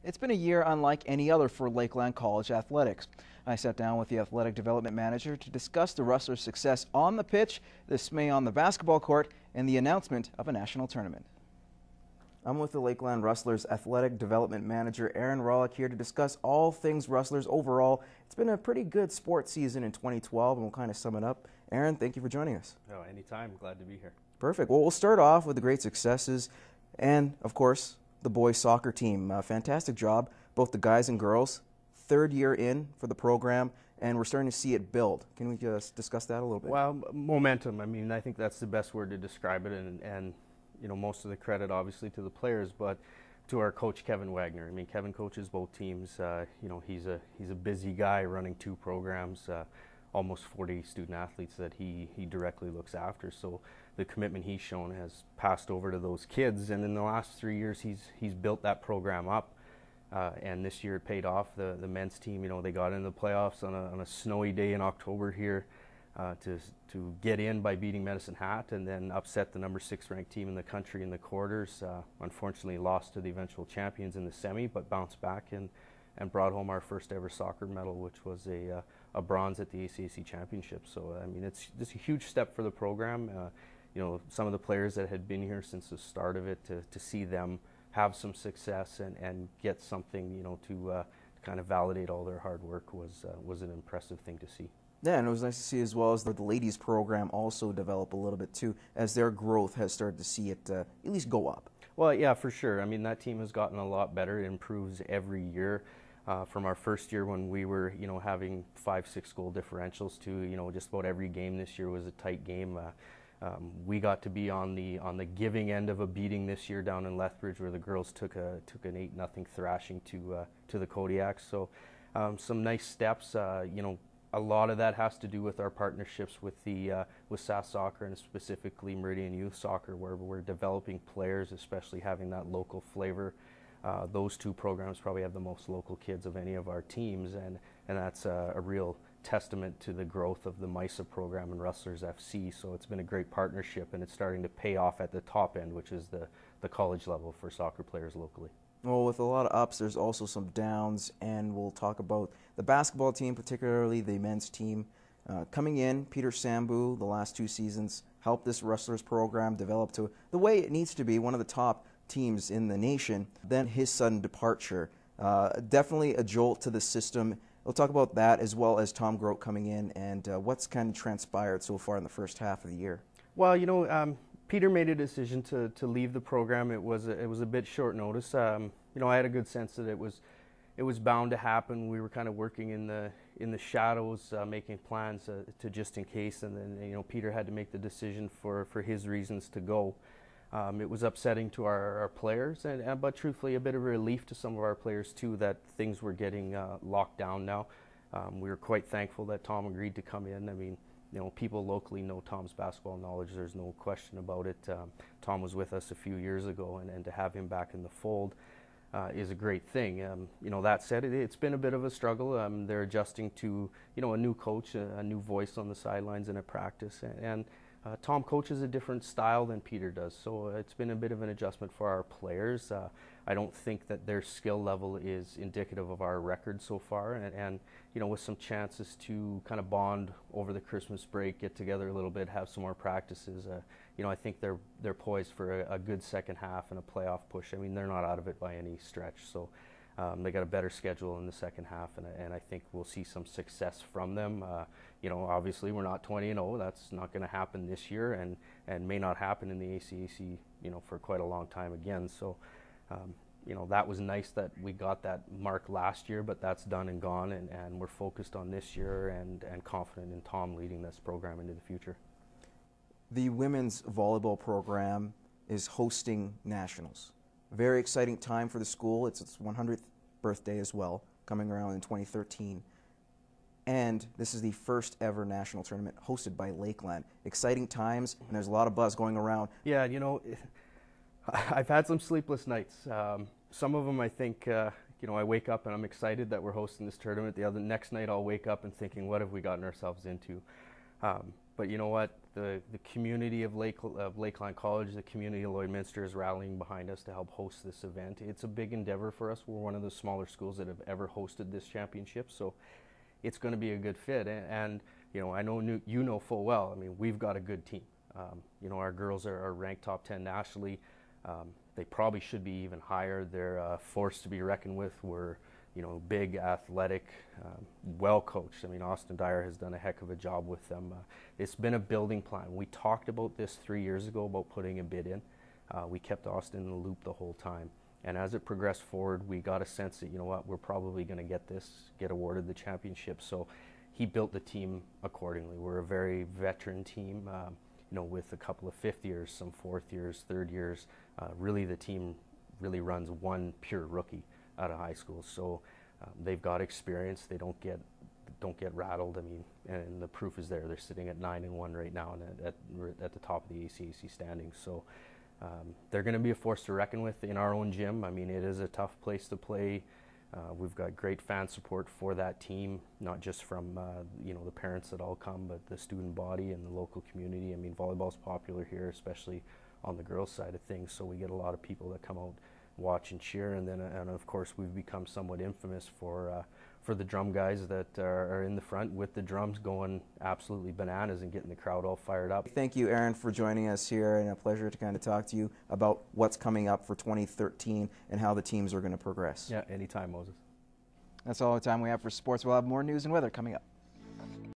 It's been a year unlike any other for Lakeland College athletics. I sat down with the athletic development manager to discuss the Rustlers' success on the pitch, dismay on the basketball court, and the announcement of a national tournament. I'm with the Lakeland Rustlers athletic development manager, Rawlake, here to discuss all things Rustlers overall. It's been a pretty good sports season in 2012, and we'll kind of sum it up. Aaron, thank you for joining us. Oh, anytime. Glad to be here. Perfect. Well, we'll start off with the great successes and, of course, the boys soccer team. Fantastic job, both the guys and girls. Third year in for the program, and we're starting to see it build. Can we just discuss that a little bit? Well, momentum. I mean, I think that's the best word to describe it, and you know, most of the credit obviously to the players, but to our coach Kevin Wagner. I mean, Kevin coaches both teams. You know, he's a busy guy running two programs, almost 40 student athletes that he directly looks after. So the commitment he's shown has passed over to those kids, and in the last 3 years he's built that program up. And this year it paid off. The men's team, you know, they got into the playoffs on a snowy day in October here to get in by beating Medicine Hat and then upset the number 6 ranked team in the country in the quarters. Unfortunately lost to the eventual champions in the semi, but bounced back and brought home our first ever soccer medal, which was a bronze at the ACAC championship. So I mean, it's just a huge step for the program. You know, some of the players that had been here since the start of it, to see them have some success and get something, you know, to kind of validate all their hard work was an impressive thing to see. Yeah, and it was nice to see as well as the ladies program also develop a little bit too, as their growth has started to see it at least go up. Well, yeah, for sure. I mean, that team has gotten a lot better. It improves every year. From our first year when we were, you know, having 5-6 goal differentials to, you know, just about every game this year was a tight game. We got to be on the giving end of a beating this year down in Lethbridge, where the girls took an 8-0 thrashing to the Kodiaks. So some nice steps. You know, a lot of that has to do with our partnerships with SAS Soccer and specifically Meridian Youth Soccer, where we're developing players, especially having that local flavor. Those two programs probably have the most local kids of any of our teams, and that's a real testament to the growth of the MISA program and Rustlers FC. So it's been a great partnership, and it's starting to pay off at the top end, which is the college level for soccer players locally. Well, with a lot of ups, there's also some downs, and we'll talk about the basketball team, particularly the men's team. Coming in, Peter Sambu, the last 2 seasons, helped this Rustlers program develop to the way it needs to be, one of the top teams in the nation. Then his sudden departure, definitely a jolt to the system. We'll talk about that as well as Tom Grote coming in and what's kind of transpired so far in the first half of the year. Well, you know, Peter made a decision to leave the program. It was a bit short notice. You know, I had a good sense that it was bound to happen. We were kind of working in the shadows, making plans to just in case, and then, you know, Peter had to make the decision for his reasons to go. It was upsetting to our players, but truthfully a bit of a relief to some of our players too, that things were getting locked down now. We were quite thankful that Tom agreed to come in. I mean, you know, people locally know Tom's basketball knowledge. There's no question about it. Tom was with us a few years ago, and to have him back in the fold is a great thing. You know, that said, it's been a bit of a struggle. They're adjusting to, you know, a new coach, a new voice on the sidelines and at practice, and Tom coaches a different style than Peter does, so it's been a bit of an adjustment for our players. I don't think that their skill level is indicative of our record so far, and you know, with some chances to kind of bond over the Christmas break, get together a little bit, have some more practices, you know, I think they're poised for a good second half and a playoff push. I mean, they're not out of it by any stretch, so they got a better schedule in the second half, and I think we'll see some success from them. You know, obviously we're not 20-0. That's not going to happen this year, and may not happen in the ACAC, you know, for quite a long time again. So, you know, that was nice that we got that mark last year, but that's done and gone, and we're focused on this year and confident in Tom leading this program into the future. The women's volleyball program is hosting nationals. Very exciting time for the school. It's its 100th birthday as well, coming around in 2013. And this is the first ever national tournament hosted by Lakeland. Exciting times, and there's a lot of buzz going around. Yeah, you know, I've had some sleepless nights. Some of them I think, you know, I wake up and I'm excited that we're hosting this tournament. The next night I'll wake up and thinking, what have we gotten ourselves into? But you know what? the community of Lakeline College, the community of Lloydminster is rallying behind us to help host this event. It's a big endeavor for us. We're one of the smaller schools that have ever hosted this championship, so it's going to be a good fit. And you know, I know you know full well, I mean, we've got a good team. You know, our girls are ranked top 10 nationally. They probably should be even higher. They're a force to be reckoned with. We're, you know, big, athletic, well coached. I mean, Austin Dyer has done a heck of a job with them. It's been a building plan. We talked about this 3 years ago about putting a bid in. We kept Austin in the loop the whole time. And as it progressed forward, we got a sense that, you know what, we're probably going to get awarded the championship. So he built the team accordingly. We're a very veteran team, you know, with a couple of fifth years, some fourth years, third years. Really, the team really runs one pure rookie out of high school. So they've got experience. They don't get rattled. I mean, and the proof is there. They're sitting at 9-1 right now, and at the top of the ACAC standings. So they're going to be a force to reckon with in our own gym. I mean, it is a tough place to play. We've got great fan support for that team, not just from you know, the parents that all come, but the student body and the local community. I mean, volleyball's popular here, especially on the girls' side of things. So we get a lot of people that come out, watch and cheer, and then and of course we've become somewhat infamous for the drum guys that are in the front with the drums going absolutely bananas and getting the crowd all fired up. Thank you, Aaron, for joining us here, and a pleasure to kind of talk to you about what's coming up for 2013 and how the teams are going to progress. Yeah, anytime, Moses. That's all the time we have for sports. We'll have more news and weather coming up.